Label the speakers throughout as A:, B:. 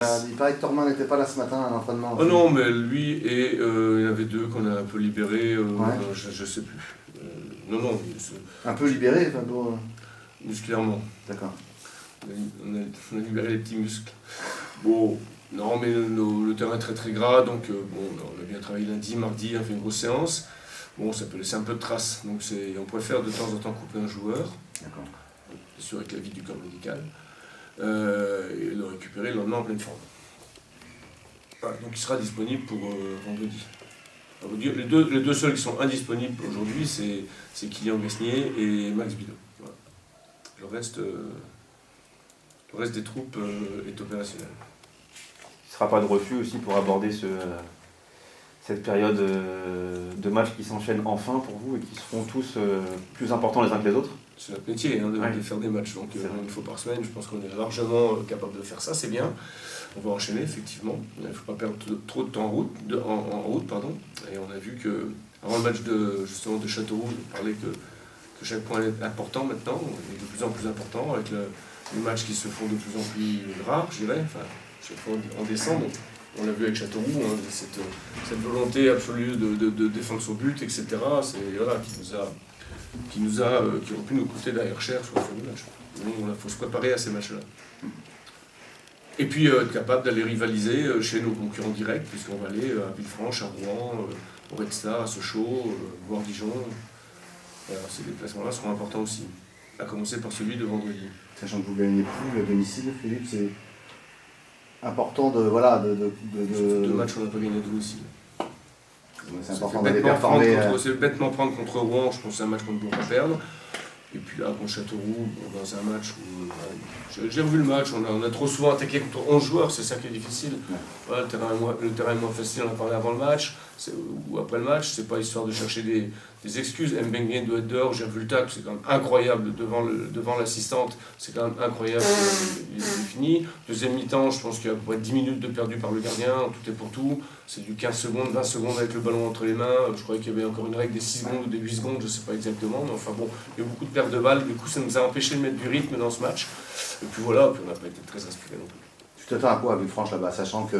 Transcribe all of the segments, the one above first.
A: Il paraît que Thorman n'était pas là ce matin à l'entraînement.
B: Oh non, mais lui et il y en avait deux qu'on a un peu libérés,
A: Ouais.
B: je sais plus. Non,
A: Un peu libéré, enfin,
B: musculairement.
A: D'accord.
B: On a libéré les petits muscles. Bon, non, mais le terrain est très très gras, donc on a bien travaillé lundi, mardi, on a fait une grosse séance. Bon, ça peut laisser un peu de traces, donc on préfère de temps en temps couper un joueur,
A: D'accord.
B: bien sûr avec l'avis du corps médical, et le récupérer le lendemain en pleine forme. Voilà, donc il sera disponible pour vendredi. À vous dire, les deux seuls qui sont indisponibles aujourd'hui, c'est Kylian Besnier et Max Bidot. Voilà. Le reste des troupes est opérationnel.
C: Il ne sera pas de refus aussi pour aborder cette période de matchs qui s'enchaînent enfin pour vous et qui seront tous plus importants les uns que les autres?
B: C'est notre métier de faire des matchs, donc une fois par semaine, je pense qu'on est largement capable de faire ça, c'est bien. On va enchaîner effectivement, il ne faut pas perdre trop de temps en route, et on a vu que avant le match de Châteauroux, on parlait que chaque point est important maintenant, et de plus en plus important, avec les matchs qui se font de plus en plus rares, je dirais, enfin, chaque fois en décembre. On l'a vu avec Châteauroux, cette volonté absolue de défendre son but, etc. Qui ont pu nous coûter derrière cher sur la fin du match. Donc il faut se préparer à ces matchs-là. Et puis être capable d'aller rivaliser chez nos concurrents directs, puisqu'on va aller à Villefranche, à Rouen, au Red Star, à Sochaux, voire Dijon. Voilà, ces déplacements-là seront importants aussi, à commencer par celui de vendredi.
A: Sachant que vous gagnez plus le domicile, Philippe, c'est important de.
B: Deux matchs, on n'a pas gagné à domicile.
A: C'est important d'aller performer.
B: C'est bêtement prendre contre Rouen, je pense que c'est un match qu'on ne doit pas perdre. Et puis là, contre Châteauroux, c'est un match où. J'ai revu le match, on a trop souvent attaqué contre 11 joueurs, c'est ça qui est difficile.
A: Ouais.
B: Voilà, le terrain est moins facile, on en a parlé avant le match, ou après le match, c'est pas histoire de chercher des excuses. Mbengue doit être dehors, j'ai revu le tacle, c'est quand même incroyable devant l'assistante, c'est quand même incroyable il est fini. Deuxième mi-temps, je pense qu'il y a à peu près 10 minutes de perdu par le gardien, tout est pour tout. C'est du 15 secondes, 20 secondes avec le ballon entre les mains. Je croyais qu'il y avait encore une règle des 6 secondes ou des 8 secondes, je ne sais pas exactement. Mais enfin bon, il y a beaucoup de pertes de balles. Du coup, ça nous a empêché de mettre du rythme dans ce match. Et puis voilà, on n'a pas été très inspiré non plus.
A: Tu t'attends à quoi à Villefranche là-bas, sachant que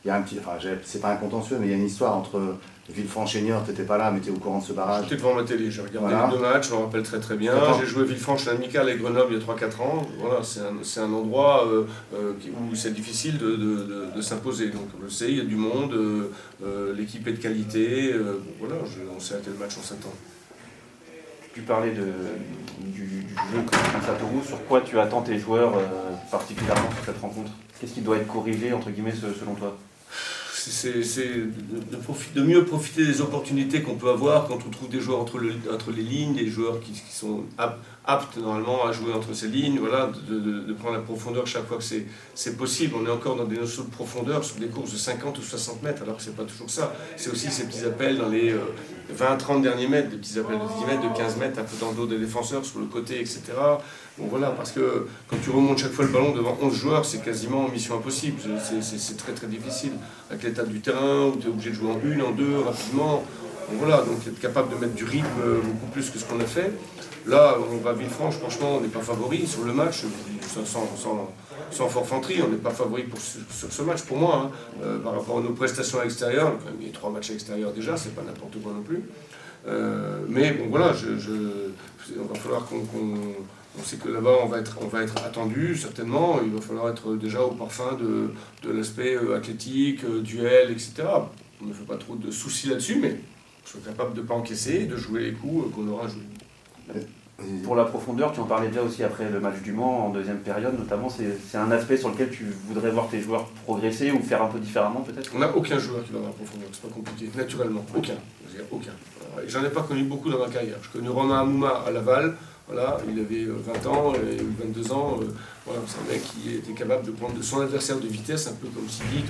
A: il y a un petit. Enfin, c'est pas un contentieux, mais il y a une histoire entre Villefranche et Niort. T'étais pas là, mais t'es au courant de ce barrage.
B: J'étais devant ma télé, j'ai regardé
A: Voilà.
B: les deux matchs, je me rappelle très très bien. J'ai joué Villefranche l'amical avec Grenoble il y a 3-4 ans. Voilà, c'est un endroit où c'est difficile de s'imposer. Donc on le sait, il y a du monde, l'équipe est de qualité. Voilà, on sait à quel match on s'attend.
C: Tu parlais du jeu contre Châteauroux. Sur quoi tu attends tes joueurs particulièrement sur cette rencontre? Qu'est-ce qui doit être corrigé, entre guillemets, selon toi?
B: C'est de mieux profiter des opportunités qu'on peut avoir quand on trouve des joueurs entre les lignes, des joueurs qui sont aptes normalement à jouer entre ces lignes, voilà, de prendre la profondeur chaque fois que c'est possible. On est encore dans des notions de profondeur sur des courses de 50 ou 60 mètres, alors que c'est pas toujours ça. C'est aussi ces petits appels dans les 20-30 derniers mètres, des petits appels de 10 mètres, de 15 mètres, un peu dans le dos des défenseurs, sur le côté, etc. Bon voilà, parce que quand tu remontes chaque fois le ballon devant 11 joueurs, c'est quasiment mission impossible. C'est très très difficile. Avec l'état du terrain, où tu es obligé de jouer en une, en deux, rapidement. Donc voilà, donc être capable de mettre du rythme beaucoup plus que ce qu'on a fait. Là, on va à Villefranche, franchement, on n'est pas favori sur le match, sans forfanterie, on n'est pas favori sur ce match pour moi, par rapport à nos prestations à l'extérieur. Il y a 3 matchs à l'extérieur déjà, c'est pas n'importe quoi non plus. Mais bon voilà, on va falloir on sait que là-bas on va être attendu certainement, il va falloir être déjà au parfum de l'aspect athlétique, duel, etc. On ne fait pas trop de soucis là-dessus, mais on soit capable de ne pas encaisser et de jouer les coups qu'on aura joués.
C: Pour la profondeur, tu en parlais déjà aussi après le match du Mans, en deuxième période notamment, c'est un aspect sur lequel tu voudrais voir tes joueurs progresser ou faire un peu différemment peut-être?
B: On n'a aucun joueur qui va dans la profondeur, c'est pas compliqué, naturellement, aucun. Aucun. J'en ai pas connu beaucoup dans ma carrière. Je connais Romain Amouma à Laval, voilà, il avait 20 ans et 22 ans, voilà, c'est un mec qui était capable de prendre de son adversaire de vitesse, un peu comme Sylvie,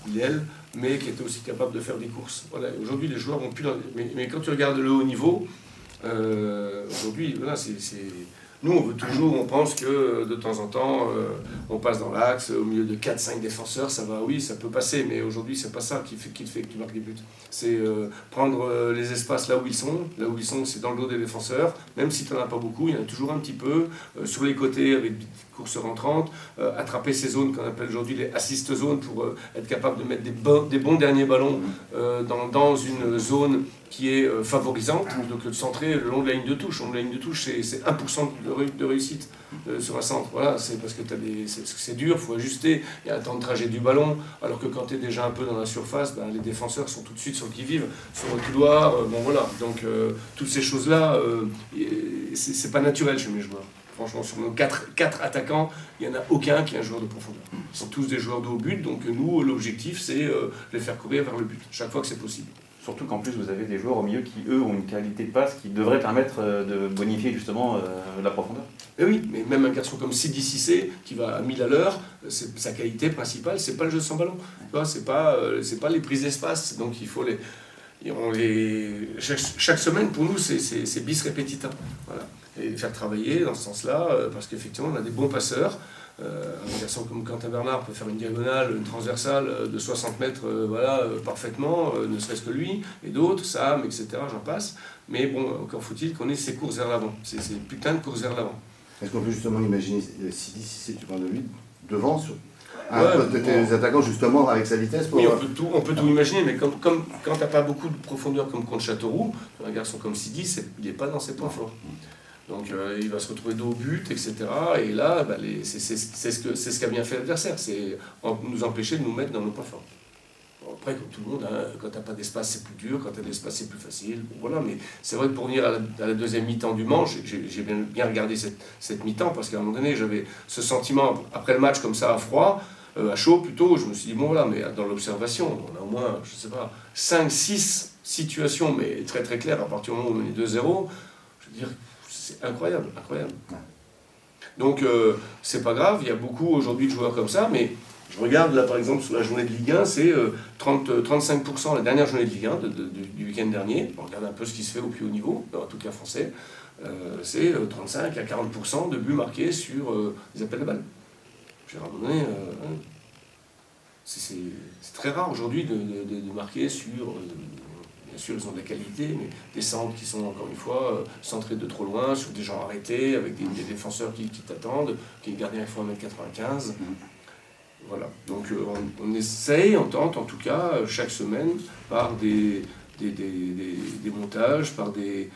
B: Bilal, mais qui était aussi capable de faire des courses. Voilà. Aujourd'hui, les joueurs ont plus... Mais quand tu regardes le haut niveau, aujourd'hui, voilà, Nous, on pense que de temps en temps, on passe dans l'axe, au milieu de 4-5 défenseurs, ça va, oui, ça peut passer, mais aujourd'hui, c'est pas ça qui fait que tu marques des buts. C'est prendre les espaces là où ils sont. Là où ils sont, c'est dans le dos des défenseurs. Même si tu n'en as pas beaucoup, il y en a toujours un petit peu. Sur les côtés, avec des courses rentrantes. Attraper ces zones qu'on appelle aujourd'hui les assist zones pour être capable de mettre des bons derniers ballons dans une zone qui est favorisante, donc de centrer le long de la ligne de touche. Le long de la ligne de touche, c'est 1% de réussite sur un centre. Voilà, c'est parce que c'est dur, il faut ajuster, il y a un temps de trajet du ballon, alors que quand tu es déjà un peu dans la surface, les défenseurs sont tout de suite sur le qui-vive, sur le couloir, bon voilà. Donc toutes ces choses-là, c'est pas naturel chez mes joueurs. Franchement, sur nos 4 attaquants, il n'y en a aucun qui est un joueur de profondeur. Ils sont tous des joueurs de haut but, donc nous, l'objectif, c'est les faire courir vers le but, chaque fois que c'est possible.
C: Surtout qu'en plus, vous avez des joueurs au milieu qui, eux, ont une qualité de passe qui devrait permettre de bonifier justement la profondeur.
B: Et oui, mais même un garçon comme Sidi Cissé, qui va à 1000 à l'heure, sa qualité principale, c'est pas le jeu sans ballon. C'est pas les prises d'espace, donc il faut chaque semaine, pour nous, c'est bis repetita. Voilà. Et les faire travailler dans ce sens-là, parce qu'effectivement, on a des bons passeurs. Un garçon comme Quentin Bernard peut faire une diagonale, une transversale de 60 mètres parfaitement, ne serait-ce que lui, et d'autres, Sam, etc., j'en passe. Mais bon, encore faut-il qu'on ait ces courses vers l'avant, ces putains de courses vers l'avant.
A: Est-ce qu'on peut justement imaginer si tu parles de lui, devant sur tes attaquants justement avec sa vitesse
B: Oui, on peut tout imaginer, mais comme quand tu n'as pas beaucoup de profondeur comme contre Châteauroux, un garçon comme Sidi, il n'est pas dans ses points forts. Donc il va se retrouver dos au but, etc. Et là, c'est ce qu'a bien fait l'adversaire, c'est nous empêcher de nous mettre dans nos points forts. Bon, après, comme tout le monde, quand tu n'as pas d'espace, c'est plus dur, quand tu as de l'espace, c'est plus facile. Bon, voilà, mais c'est vrai que pour venir à la deuxième mi-temps du Mans, j'ai bien regardé cette mi-temps, parce qu'à un moment donné, j'avais ce sentiment, après le match comme ça, à froid, à chaud plutôt, je me suis dit, bon voilà, mais dans l'observation, on a au moins, je sais pas, 5-6 situations, mais très très claires, à partir du moment où on est 2-0, je veux dire, c'est incroyable. Donc, c'est pas grave, il y a beaucoup aujourd'hui de joueurs comme ça, mais je regarde là par exemple sur la journée de Ligue 1, c'est 35% la dernière journée de Ligue 1 du week-end dernier. On regarde un peu ce qui se fait au plus haut niveau, en tout cas français, c'est 35 à 40% de buts marqués sur les appels de balles. J'ai ramené. C'est très rare aujourd'hui de marquer sur. Bien sûr, ils ont de la qualité, mais des centres qui sont, encore une fois, centrés de trop loin, sur des gens arrêtés, avec des défenseurs qui t'attendent, qui est gardien il faut 1m95. Voilà. Donc on essaye, on tente en tout cas, chaque semaine, par des montages, par des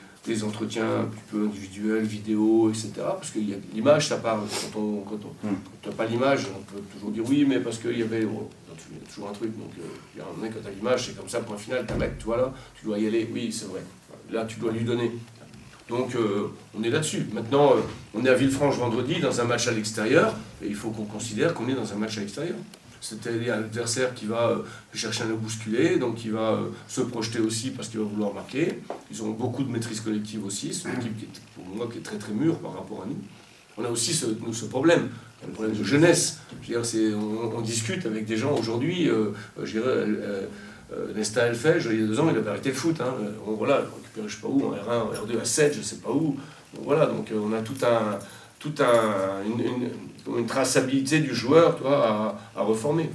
B: entretiens un petit peu individuels, vidéo, etc. Parce que l'image, ça parle. Quand tu n'as pas l'image, on peut toujours dire oui, mais parce qu'il y avait... il y a toujours un truc, donc il y a un moment donné, quand tu as l'image, c'est comme ça, point final, tu mec, tu vois là, tu dois y aller, oui, c'est vrai. Là, tu dois lui donner. Donc, on est là-dessus. Maintenant, on est à Villefranche vendredi, dans un match à l'extérieur, et il faut qu'on considère qu'on est dans un match à l'extérieur. C'est-à-dire un adversaire qui va chercher à nous bousculer, donc qui va se projeter aussi parce qu'il va vouloir marquer. Ils ont beaucoup de maîtrise collective aussi, c'est une équipe qui est, pour moi, qui est très très mûre par rapport à nous. On a aussi ce problème, un problème de jeunesse. Je veux dire, on discute avec des gens aujourd'hui, je dirais, Nesta Elfej, il y a 2 ans, il avait arrêté le foot. Voilà, récupéré je sais pas où, en R1, en R2, à 7, je sais pas où. Donc, voilà, donc on a une traçabilité du joueur, toi, à reformer.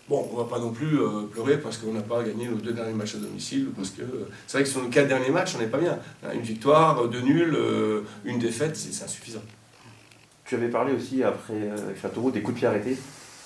B: Bon, on va pas non plus pleurer parce qu'on n'a pas gagné nos 2 derniers matchs à domicile, parce que c'est vrai que sur nos 4 derniers matchs, on n'est pas bien. Une victoire, 2 nuls, une défaite, c'est insuffisant.
C: Tu avais parlé aussi, après Châteauroux, des coups de pied arrêtés.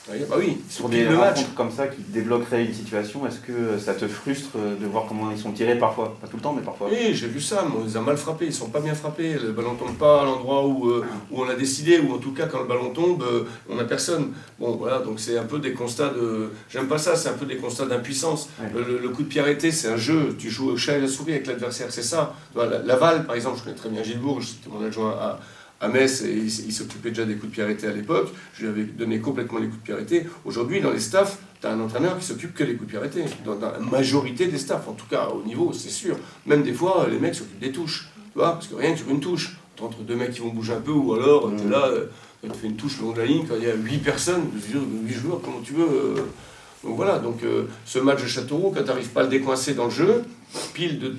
B: Oui, bah oui,
C: sur des rencontres comme ça qui débloqueraient une situation, est-ce que ça te frustre de voir comment ils sont tirés parfois? Pas tout le temps, mais parfois.
B: Oui, j'ai vu ça, on les a mal frappés, ils sont pas bien frappés. Le ballon tombe pas à l'endroit où on a décidé, ou en tout cas quand le ballon tombe, on n'a personne. Bon voilà, donc c'est un peu des constats de... J'aime pas ça, c'est un peu des constats d'impuissance. Ouais. Le coup de pied arrêté, c'est un jeu, tu joues au chat et la souris avec l'adversaire, c'est ça. Laval, par exemple, je connais très bien Gilles-Bourg, c'était mon adjoint à Metz, et il s'occupait déjà des coups de pied arrêtés à l'époque. Je lui avais donné complètement les coups de pied arrêtés. Aujourd'hui, dans les staffs, tu as un entraîneur qui s'occupe que des coups de pied arrêtés. Dans la majorité des staffs, en tout cas au niveau, c'est sûr. Même des fois, les mecs s'occupent des touches. Tu vois, parce que rien que sur une touche, entre 2 mecs qui vont bouger un peu, ou alors tu es là, tu fais une touche le long de la ligne, quand il y a 8 personnes, 8 joueurs, comment tu veux Donc voilà, ce match de Châteauroux, quand tu n'arrives pas à le décoincer dans le jeu,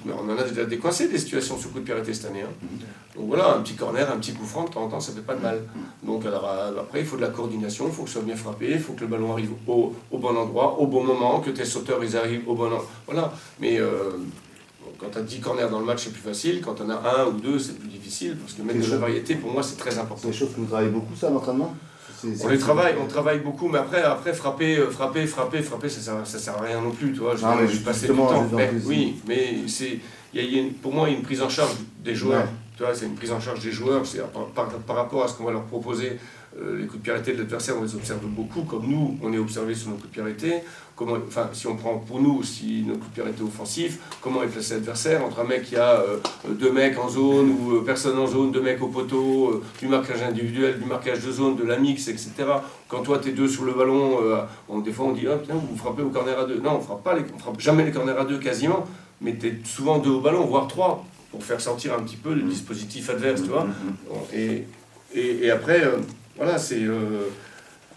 B: on en a déjà décoincé des situations sur coup de pied arrêté cette année. Donc voilà, un petit corner, un petit coup franc, de temps en temps, ça fait pas de mal. Donc alors, après, il faut de la coordination, il faut que ce soit bien frappé, il faut que le ballon arrive au bon endroit, au bon moment, que tes sauteurs ils arrivent au bon endroit. Voilà, mais quand tu as 10 corners dans le match, c'est plus facile. Quand tu en as un ou deux, c'est plus difficile. Parce que mettre de la variété, pour moi, c'est très important.
A: C'est des choses que vous travaillez beaucoup, ça, à l'entraînement?
B: On travaille beaucoup, mais après frapper, ça sert à rien non plus, tu vois. Je suis passé du temps. Pour moi, il y a une prise en charge des joueurs. Ouais. Tu vois, c'est une prise en charge des joueurs. C'est par rapport à ce qu'on va leur proposer. Les coups de pied arrêtés de l'adversaire, on les observe beaucoup, comme nous, on est observé sur nos coups de pied arrêtés. Si on prend pour nous aussi nos coups de pied arrêtés offensifs, comment est placé l'adversaire entre un mec qui a 2 mecs en zone ou personne en zone, 2 mecs au poteau, du marquage individuel, du marquage de zone, de la mix, etc. Quand toi t'es 2 sur le ballon, des fois on dit ah, putain, vous frappez au corner à 2. Non, on frappe jamais les corners à 2 quasiment, mais t'es souvent 2 au ballon, voire 3, pour faire sortir un petit peu le dispositif adverse, tu vois. Et après. Voilà, c'est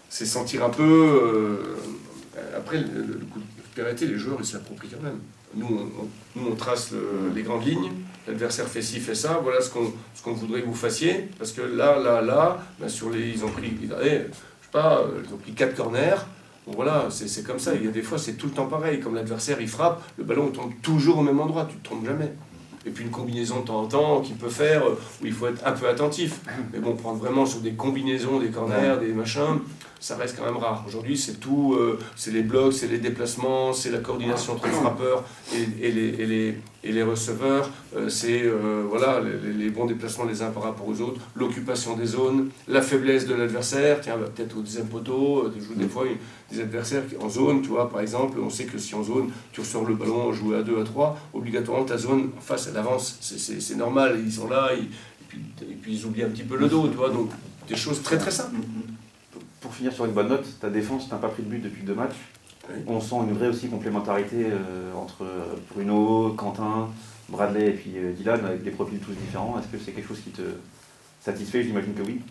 B: sentir un peu... après, le coup de pied arrêté, les joueurs, ils se l'approprient quand même. Nous, on trace les grandes lignes, l'adversaire fait ci, fait ça, voilà ce qu'on voudrait que vous fassiez, parce que là, ben ils ont pris 4 corners, bon voilà, c'est comme ça, il y a des fois, c'est tout le temps pareil, comme l'adversaire, il frappe, le ballon il tombe toujours au même endroit, tu ne te trompes jamais. Et puis une combinaison de temps en temps qu'il peut faire, où il faut être un peu attentif. Mais bon, prendre vraiment sur des combinaisons, des corners, des machins, ça reste quand même rare. Aujourd'hui, c'est tout, c'est les blocs, c'est les déplacements, c'est la coordination entre les frappeurs et les receveurs, c'est voilà, les bons déplacements les uns par rapport aux autres, l'occupation des zones, la faiblesse de l'adversaire, tiens, peut-être au 10e poteau, des fois des adversaires en zone, tu vois, par exemple, on sait que si en zone, tu ressors le ballon, jouer à 2, à 3, obligatoirement ta zone en face, elle avance, c'est normal, ils sont là, et puis ils oublient un petit peu le dos, tu vois, donc des choses très très simples.
C: Pour finir sur une bonne note, ta défense n'a pas pris de but depuis 2 matchs. Oui. On sent une vraie aussi complémentarité entre Bruno, Quentin, Bradley et puis Dylan, avec des profils tous différents. Est-ce que c'est quelque chose qui te satisfait? J'imagine que oui.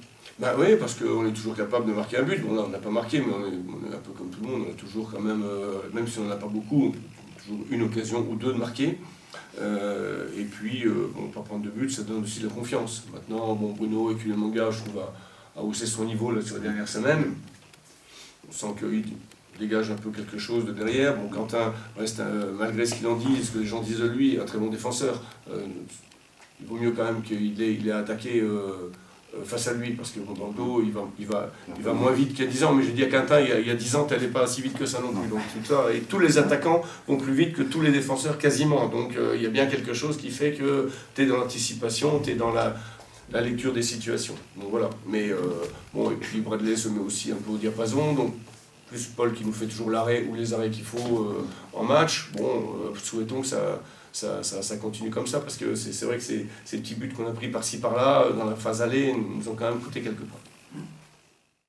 B: Bah oui, parce qu'on est toujours capable de marquer un but. Bon là, on n'a pas marqué, mais on est un peu comme tout le monde. On a toujours quand même, même si on n'en a pas beaucoup, toujours une occasion ou 2 de marquer. Et puis, pas prendre de but, ça donne aussi de la confiance. Maintenant, Bruno et Kulemanga, je trouve, a haussé son niveau là, sur les dernières semaines. On sent qu'il dégage un peu quelque chose de derrière. Bon, Quentin reste, malgré ce qu'il en dit, ce que les gens disent de lui, un très bon défenseur. Il vaut mieux quand même qu'il ait attaqué face à lui, parce que dans le dos, il va moins vite qu'il y a 10 ans. Mais j'ai dit à Quentin, il y a 10 ans, tu n'allais pas si vite que ça non plus. Donc, tout ça, et tous les attaquants vont plus vite que tous les défenseurs quasiment. Donc il y a bien quelque chose qui fait que tu es dans l'anticipation, tu es dans la lecture des situations. Donc voilà. Mais et puis Bradley se met aussi un peu au diapason. Donc plus Paul qui nous fait toujours l'arrêt ou les arrêts qu'il faut en match. Souhaitons que ça continue comme ça, parce que c'est vrai que ces petits buts qu'on a pris par-ci par-là dans la phase aller nous ont quand même coûté quelques points.